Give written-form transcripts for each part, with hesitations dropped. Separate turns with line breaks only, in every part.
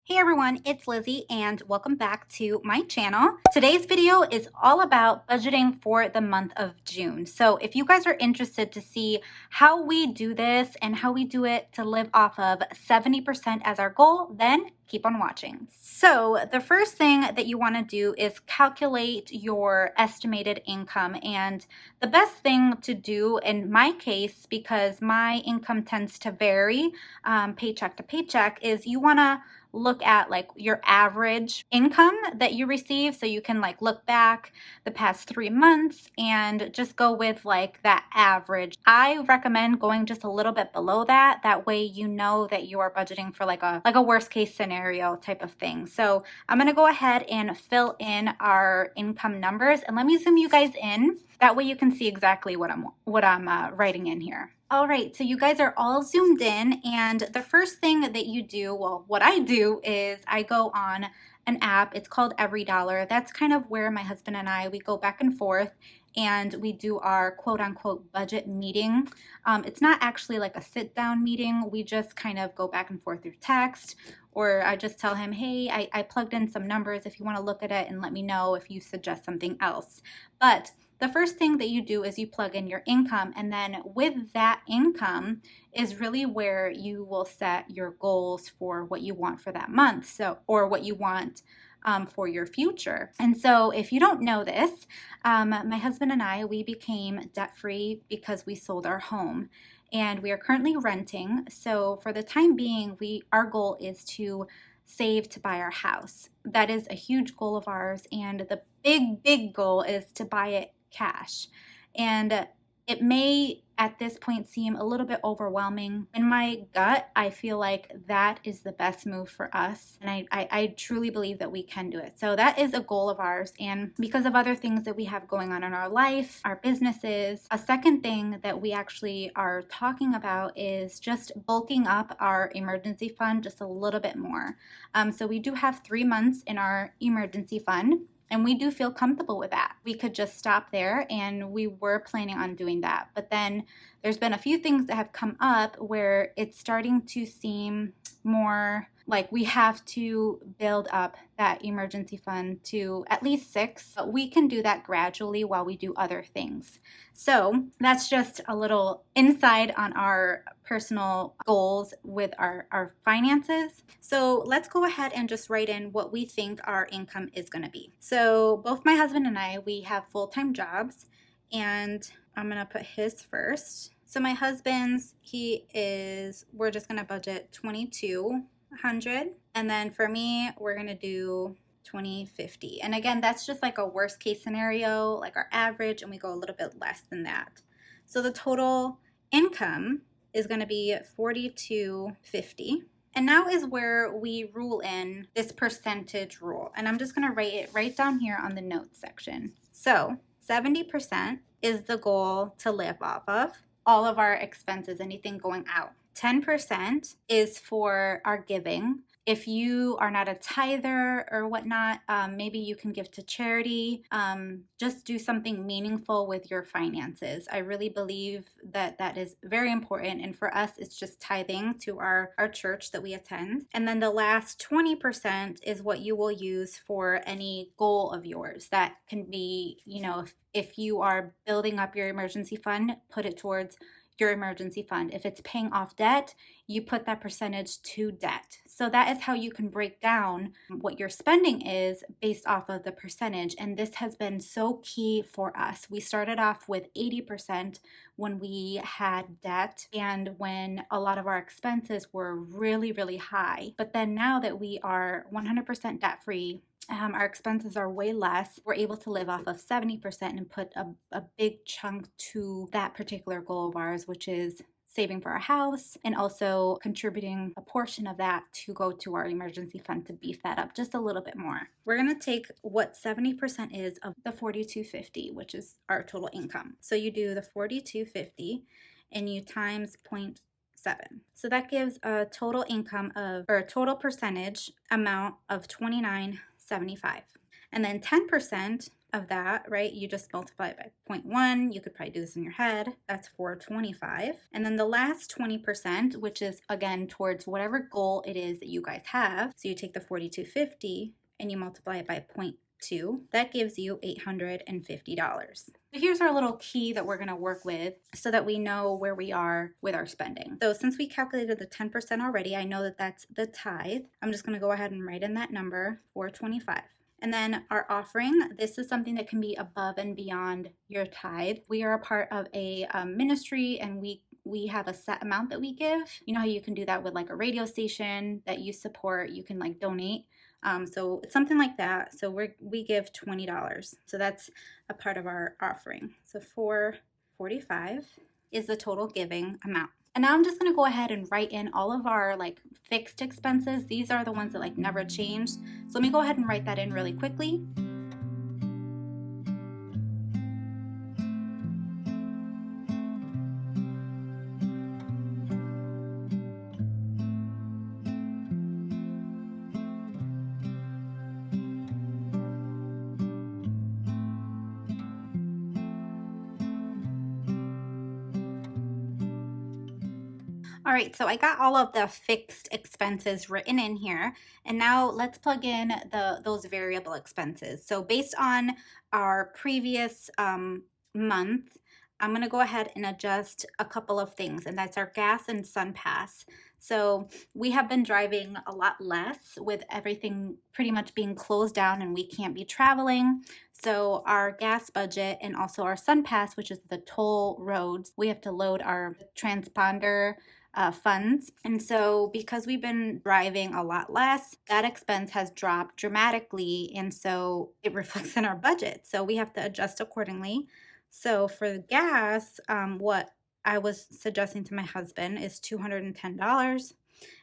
Hey everyone, it's Lizzie and welcome back to my channel. Today's video is all about budgeting for the month of June. So if you guys are interested to see how we do this and how we do it to live off of 70% as our goal, then keep on watching. So the first thing that you want to do is calculate your estimated income. And the best thing to do in my case, because my income tends to vary paycheck to paycheck, is you want to look at like your average income that you receive, so you can like look back the past 3 months and just go with like that average. I recommend going just a little bit below that. That way you know that you are budgeting for like a worst case scenario type of thing. So I'm gonna go ahead and fill in our income numbers, and let me zoom you guys in. That way you can see exactly what I'm writing in here. All right, so you guys are all zoomed in, and the first thing that you do, well, what I do is I go on an app. It's called Every Dollar. That's kind of where my husband and we go back and forth and we do our quote unquote budget meeting. It's not actually like a sit down meeting. We just kind of go back and forth through text, or I just tell him, hey, I plugged in some numbers if you want to look at it and let me know if you suggest something else. But the first thing that you do is you plug in your income, and then with that income is really where you will set your goals for what you want for that month, or what you want for your future. And so if you don't know this, my husband and we became debt-free because we sold our home, and we are currently renting. So for the time being, our goal is to save to buy our house. That is a huge goal of ours, and the big goal is to buy it cash. And it may at this point seem a little bit overwhelming. In my gut, I feel like that is the best move for us, and I truly believe that we can do it. So that is a goal of ours, and because of other things that we have going on in our life, our businesses, a second thing that we actually are talking about is just bulking up our emergency fund just a little bit more. So we do have 3 months in our emergency fund, and we do feel comfortable with that. We could just stop there, and we were planning on doing that. But then there's been a few things that have come up where it's starting to seem more like we have to build up that emergency fund to at least 6, but we can do that gradually while we do other things. So that's just a little insight on our personal goals with our finances. So let's go ahead and just write in what we think our income is going to be. So both my husband and we have full-time jobs, and I'm going to put his first. So my husband's, we're just going to budget $2,200, and then for me, we're going to do $2,050. And again, that's just like a worst case scenario, like our average, and we go a little bit less than that. So the total income is going to be $4,250. And now is where we rule in this percentage rule. And I'm just going to write it right down here on the notes section. So 70% is the goal to live off of all of our expenses, anything going out. 10% is for our giving. If you are not a tither or whatnot, maybe you can give to charity. Just do something meaningful with your finances. I really believe that that is very important. And for us, it's just tithing to our church that we attend. And then the last 20% is what you will use for any goal of yours. That can be, if you are building up your emergency fund, put it towards your emergency fund. If it's paying off debt, you put that percentage to debt. So that is how you can break down what your spending is based off of the percentage. And this has been so key for us. We started off with 80% when we had debt and when a lot of our expenses were really, really high. But then now that we are 100% debt free, our expenses are way less. We're able to live off of 70% and put a big chunk to that particular goal of ours, which is saving for our house and also contributing a portion of that to go to our emergency fund to beef that up just a little bit more. We're going to take what 70% is of the $4,250, which is our total income. So you do the $4,250 and you times 0.7. So that gives a total income a total percentage amount of $2,975. And then 10% of that, right? You just multiply it by 0.1. You could probably do this in your head. That's 425. And then the last 20%, which is again towards whatever goal it is that you guys have. So you take the 4250 and you multiply it by 0.2. That gives you $850. So here's our little key that we're going to work with so that we know where we are with our spending. So since we calculated the 10% already, I know that that's the tithe. I'm just going to go ahead and write in that number, 425. And then our offering, this is something that can be above and beyond your tithe. We are a part of a ministry, and we have a set amount that we give. You know how you can do that with like a radio station that you support, you can like donate. So it's something like that. So we give $20. So that's a part of our offering. So 445 is the total giving amount. And now I'm just going to go ahead and write in all of our like fixed expenses. These are the ones that like never change. So let me go ahead and write that in really quickly. All right, so I got all of the fixed expenses written in here, and now let's plug in those variable expenses. So based on our previous month, I'm gonna go ahead and adjust a couple of things, and that's our gas and sun pass. So we have been driving a lot less with everything pretty much being closed down and we can't be traveling. So our gas budget and also our sun pass, which is the toll roads, we have to load our transponder funds. And so because we've been driving a lot less, that expense has dropped dramatically. And so it reflects in our budget. So we have to adjust accordingly. So for the gas, what I was suggesting to my husband is $210.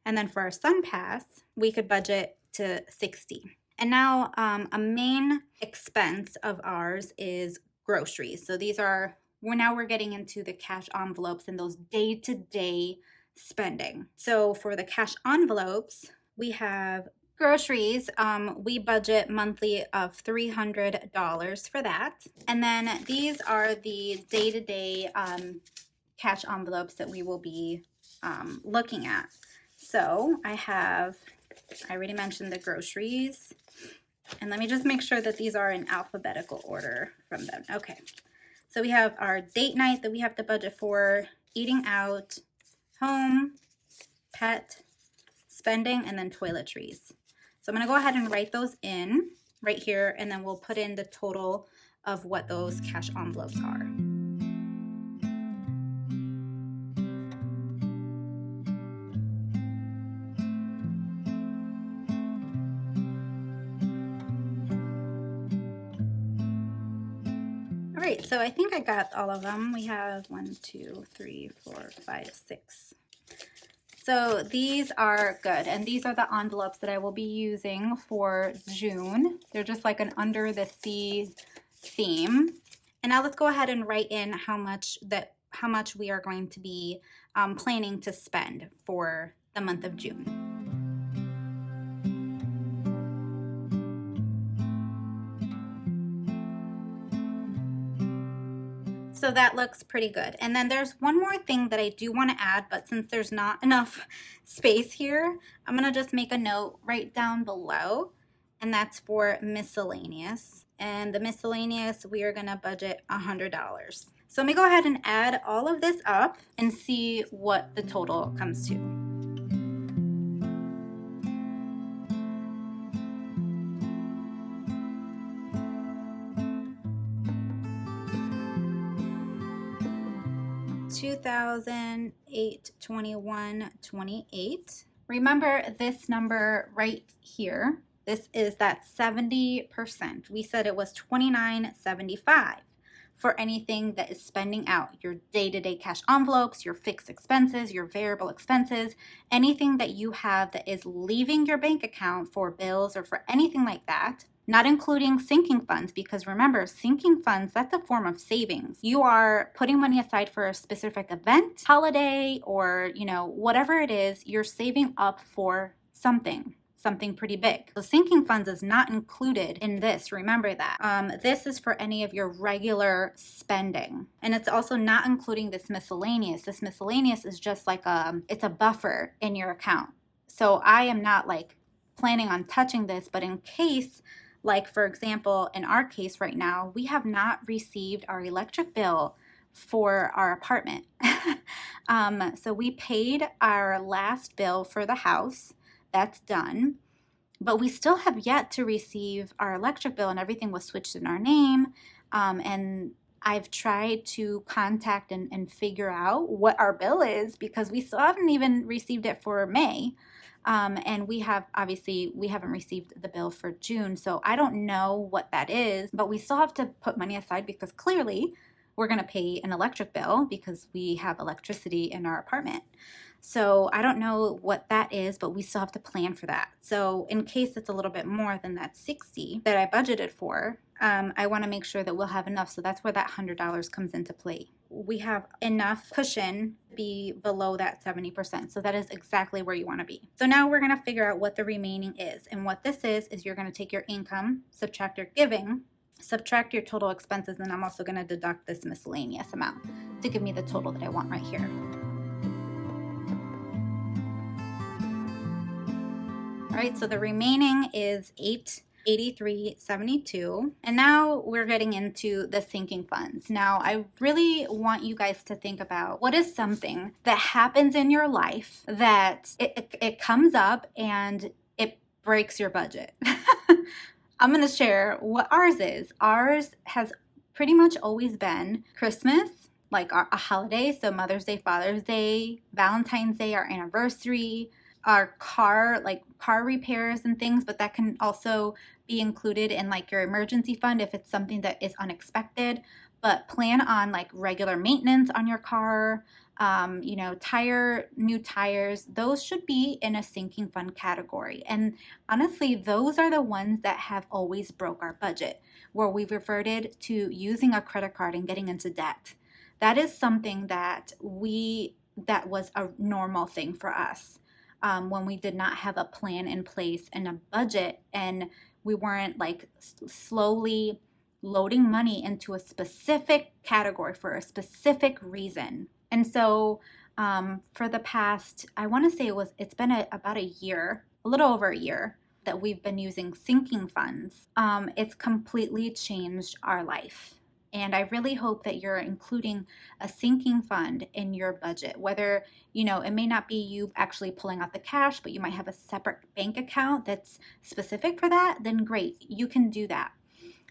And then for our sun pass, we could budget to $60. And now a main expense of ours is groceries. So these are, we're getting into the cash envelopes and those day-to-day spending. So for the cash envelopes, we have groceries. We budget monthly of $300 for that. And then these are the day-to-day cash envelopes that we will be looking at. So I already mentioned the groceries. And let me just make sure that these are in alphabetical order from them. Okay. So we have our date night that we have to budget for, eating out, home, pet, spending, and then toiletries. So I'm going to go ahead and write those in right here, and then we'll put in the total of what those cash envelopes are. All right, so I think I got all of them. We have 1, 2, 3, 4, 5, 6. So these are good, and these are the envelopes that I will be using for June. They're just like an under the sea theme. And now let's go ahead and write in how much we are going to be planning to spend for the month of June. So that looks pretty good. And then there's one more thing that I do want to add, but since there's not enough space here, I'm going to just make a note right down below, and that's for miscellaneous. And the miscellaneous, we are going to budget $100. So let me go ahead and add all of this up and see what the total comes to. $2,821.28. Remember this number right here. This is that 70%. We said it was $29.75 for anything that is spending out. Your day-to-day cash envelopes, your fixed expenses, your variable expenses, anything that you have that is leaving your bank account for bills or for anything like that. Not including sinking funds, because remember, sinking funds, that's a form of savings. You are putting money aside for a specific event, holiday, or whatever it is, you're saving up for something. something pretty big. So sinking funds is not included in this. Remember that. This is for any of your regular spending. And it's also not including this miscellaneous. This miscellaneous is just like it's a buffer in your account. So I am not like planning on touching this, but in case, like for example, in our case right now, we have not received our electric bill for our apartment. So we paid our last bill for the house. That's done. But we still have yet to receive our electric bill, and everything was switched in our name. And I've tried to contact and figure out what our bill is because we still haven't even received it for May. And we haven't received the bill for June. So I don't know what that is, but we still have to put money aside because clearly we're going to pay an electric bill because we have electricity in our apartment. So I don't know what that is, but we still have to plan for that. So in case it's a little bit more than that 60 that I budgeted for, I want to make sure that we'll have enough. So that's where that $100 comes into play. We have enough cushion to be below that 70%. So that is exactly where you want to be. So now we're going to figure out what the remaining is. And what this is you're going to take your income, subtract your giving, subtract your total expenses, and I'm also going to deduct this miscellaneous amount to give me the total that I want right here. All right, so the remaining is $883.72. And now we're getting into the sinking funds. Now, I really want you guys to think about what is something that happens in your life that it comes up and it breaks your budget. I'm going to share what ours is. Ours has pretty much always been Christmas, like a holiday. So Mother's Day, Father's Day, Valentine's Day, our anniversary, our car repairs and things, but that can also be included in like your emergency fund if it's something that is unexpected. But plan on like regular maintenance on your car, new tires, those should be in a sinking fund category. And honestly, those are the ones that have always broke our budget, where we've reverted to using a credit card and getting into debt. That is something that was a normal thing for us. When we did not have a plan in place and a budget, and we weren't like slowly loading money into a specific category for a specific reason. And so for the past, I want to say it's been about a year, a little over a year that we've been using sinking funds. It's completely changed our life. And I really hope that you're including a sinking fund in your budget, whether, it may not be you actually pulling out the cash, but you might have a separate bank account that's specific for that, then great, you can do that.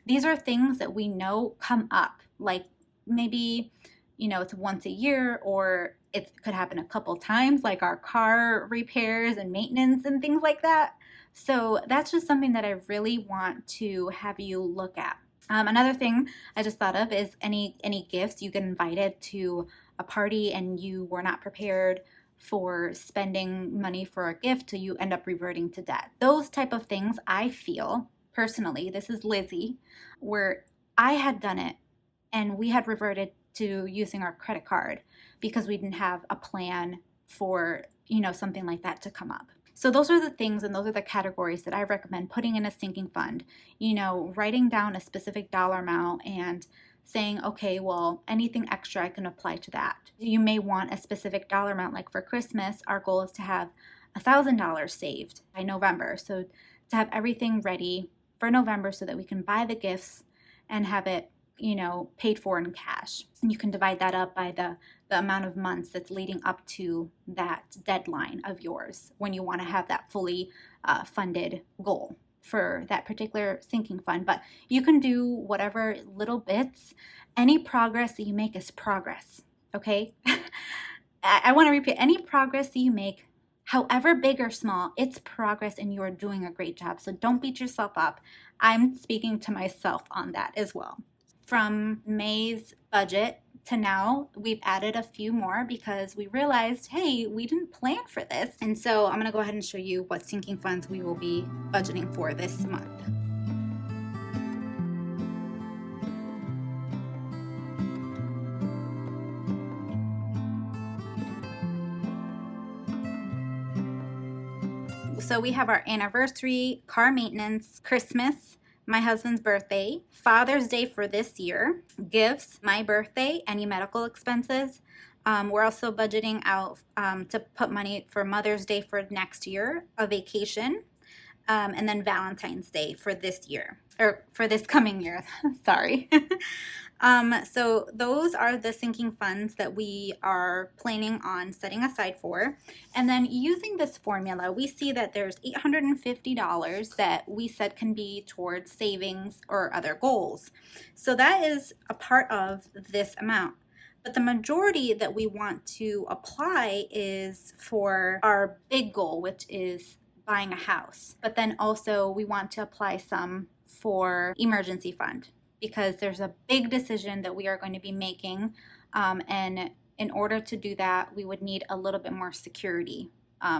These are things that we know come up, like maybe, it's once a year, or it could happen a couple times, like our car repairs and maintenance and things like that. So that's just something that I really want to have you look at. Another thing I just thought of is any gifts. You get invited to a party and you were not prepared for spending money for a gift, so you end up reverting to debt. Those type of things, I feel personally, this is Lizzie, where I had done it and we had reverted to using our credit card because we didn't have a plan for, something like that to come up. So those are the things and those are the categories that I recommend putting in a sinking fund, writing down a specific dollar amount and saying, okay, well, anything extra I can apply to that. You may want a specific dollar amount, like for Christmas, our goal is to have $1,000 saved by November. So to have everything ready for November so that we can buy the gifts and have it, paid for in cash. And you can divide that up by the amount of months that's leading up to that deadline of yours when you want to have that fully funded goal for that particular sinking fund. But you can do whatever little bits. Any progress that you make is progress, okay? I want to repeat, any progress that you make, however big or small, it's progress and you are doing a great job. So don't beat yourself up. I'm speaking to myself on that as well. From May's budget to now, we've added a few more because we realized, hey, we didn't plan for this. And so I'm going to go ahead and show you what sinking funds we will be budgeting for this month. So we have our anniversary, car maintenance, Christmas, my husband's birthday, Father's Day for this year, gifts, my birthday, any medical expenses. We're also budgeting out to put money for Mother's Day for next year, a vacation, and then Valentine's Day for this year, or for this coming year. Sorry. So those are the sinking funds that we are planning on setting aside for. And then using this formula, we see that there's $850 that we said can be towards savings or other goals. So that is a part of this amount. But the majority that we want to apply is for our big goal, which is buying a house. But then also we want to apply some for emergency fund, because there's a big decision that we are going to be making. And in order to do that, we would need a little bit more security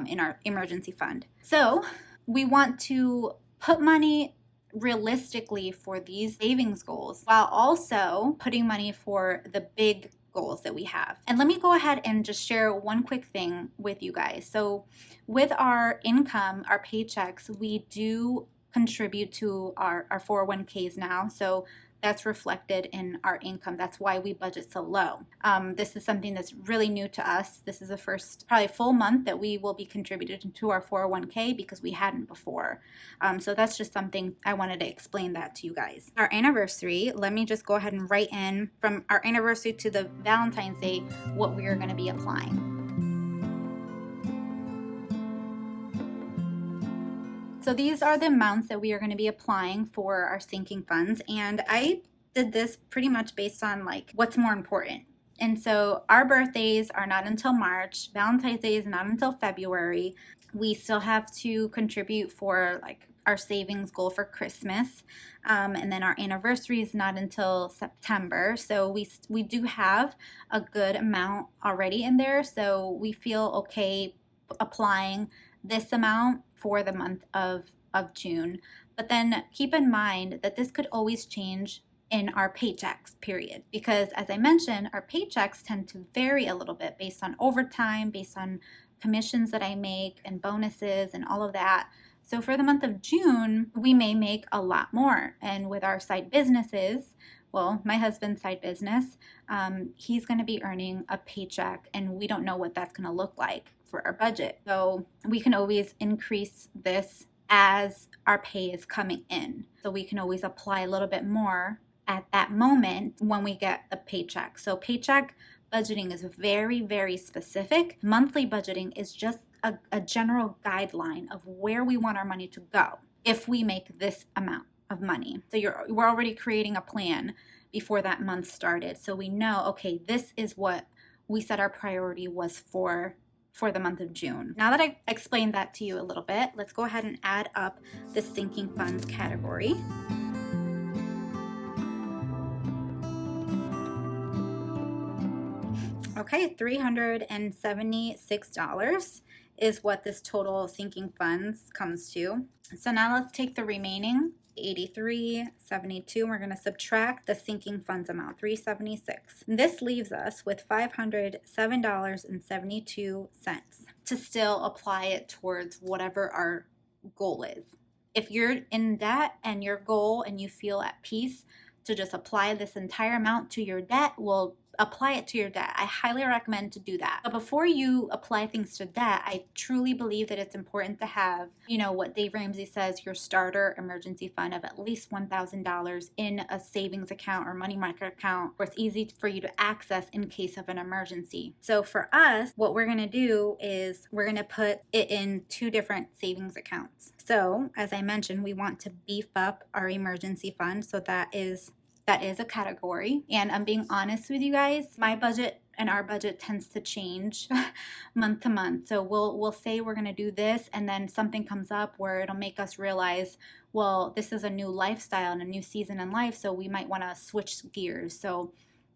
in our emergency fund. So we want to put money realistically for these savings goals while also putting money for the big goals that we have. And let me go ahead and just share one quick thing with you guys. So with our income, our paychecks, we do contribute to our 401ks now. So that's reflected in our income. That's why we budget so low. This is something that's really new to us. This is the first probably full month that we will be contributed to our 401k because we hadn't before. So that's just something I wanted to explain that to you guys. Our anniversary, let me just go ahead and write in from our anniversary to the Valentine's Day what we are going to be applying. So these are the amounts that we are going to be applying for our sinking funds. And I did this pretty much based on like what's more important. And so our birthdays are not until March. Valentine's Day is not until February. We still have to contribute for like our savings goal for Christmas. And then our anniversary is not until September. So we do have a good amount already in there. So we feel okay applying this amount for the month of June. But then keep in mind that this could always change in our paychecks, period. Because as I mentioned, our paychecks tend to vary a little bit based on overtime, based on commissions that I make and bonuses and all of that. So for the month of June, we may make a lot more. And with our side businesses, well, my husband's side business, he's going to be earning a paycheck, and we don't know what that's going to look like for our budget. So we can always increase this as our pay is coming in. So we can always apply a little bit more at that moment when we get the paycheck. So paycheck budgeting is very, very specific. Monthly budgeting is just a general guideline of where we want our money to go if we make this amount of money. So we're already creating a plan before that month started. So we know, okay, this is what we said our priority was for the month of June. Now that I explained that to you a little bit, let's go ahead and add up the sinking funds category. Okay, $376 is what this total sinking funds comes to. So now let's take the remaining $83.72. We're going to subtract the sinking funds amount, $376. This leaves us with $507.72 to still apply it towards whatever our goal is. If you're in debt and your goal and you feel at peace to just apply this entire amount to your debt, well, apply it to your debt. I highly recommend to do that. But before you apply things to debt, I truly believe that it's important to have, what Dave Ramsey says, your starter emergency fund of at least $1,000 in a savings account or money market account where it's easy for you to access in case of an emergency. So for us, what we're going to do is we're going to put it in two different savings accounts. So as I mentioned, we want to beef up our emergency fund. So that is a category. And I'm being honest with you guys, my budget and our budget tends to change month to month. So we'll say we're going to do this, and then something comes up where it'll make us realize, well, this is a new lifestyle and a new season in life, so we might want to switch gears. So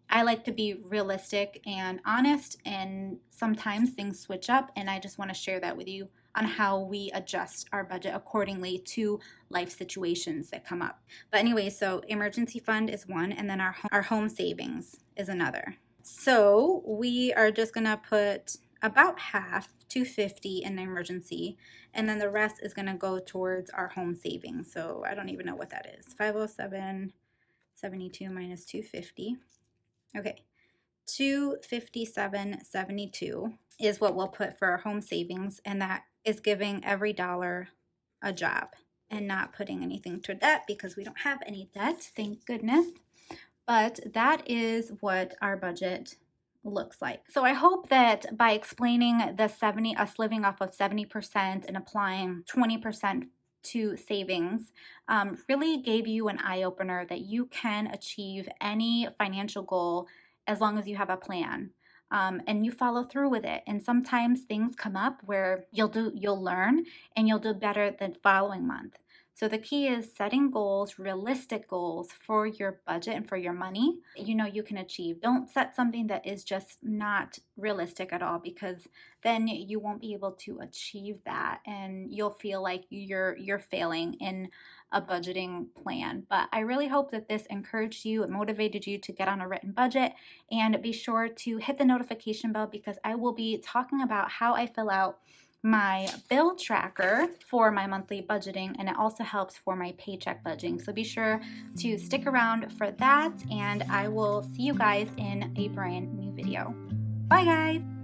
I like to be realistic and honest, and sometimes things switch up, and I just want to share that with you on how we adjust our budget accordingly to life situations that come up. But anyway, so emergency fund is one, and then our home savings is another. So we are just gonna put about half, 250 in an emergency, and then the rest is going to go towards our home savings. So I don't even know what that is. 507.72 minus 250. Okay, 257.72 is what we'll put for our home savings, and that is giving every dollar a job and not putting anything to debt because we don't have any debt, thank goodness. But that is what our budget looks like. So I hope that by explaining us living off of 70% and applying 20% to savings really gave you an eye-opener that you can achieve any financial goal as long as you have a plan. And you follow through with it. And sometimes things come up where you'll learn and you'll do better the following month. So the key is setting goals, realistic goals for your budget and for your money you can achieve. Don't set something that is just not realistic at all, because then you won't be able to achieve that and you'll feel like you're failing in a budgeting plan. But I really hope that this encouraged you and motivated you to get on a written budget, and be sure to hit the notification bell because I will be talking about how I fill out my bill tracker for my monthly budgeting, and it also helps for my paycheck budgeting. So be sure to stick around for that, and I will see you guys in a brand new video. Bye guys!